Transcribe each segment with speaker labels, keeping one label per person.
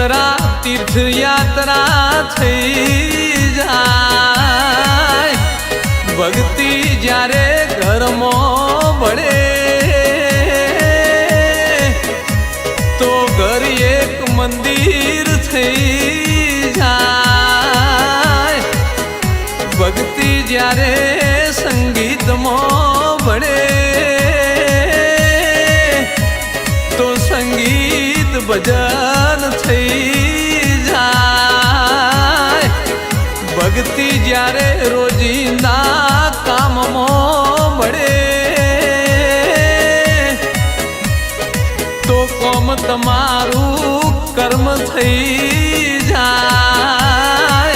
Speaker 1: यात्रा तीर्थ यात्रा थई जाय भक्ति जारे घर में बढ़े तो घर एक मंदिर थई जाय भक्ति जारे संगीत में बढ़े तो संगीत भजन थई जाय भक्ति जारे रोजीना काम में बढ़े तो कोम तमारू कर्म थई जाय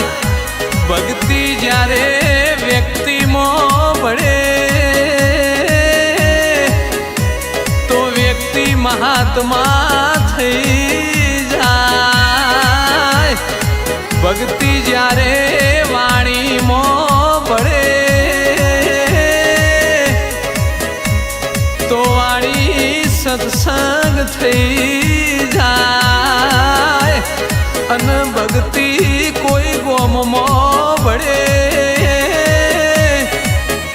Speaker 1: भक्ति जारे व्यक्ति में बढ़े तो व्यक्ति महात्मा थई जाय भक्ति जारे वाणी में बढ़े तो वाणी सत्संग थई जाय अन भक्ति कोई गोम में बढ़े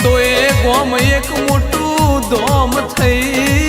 Speaker 1: तो ए गोम एक मोटू धोम थई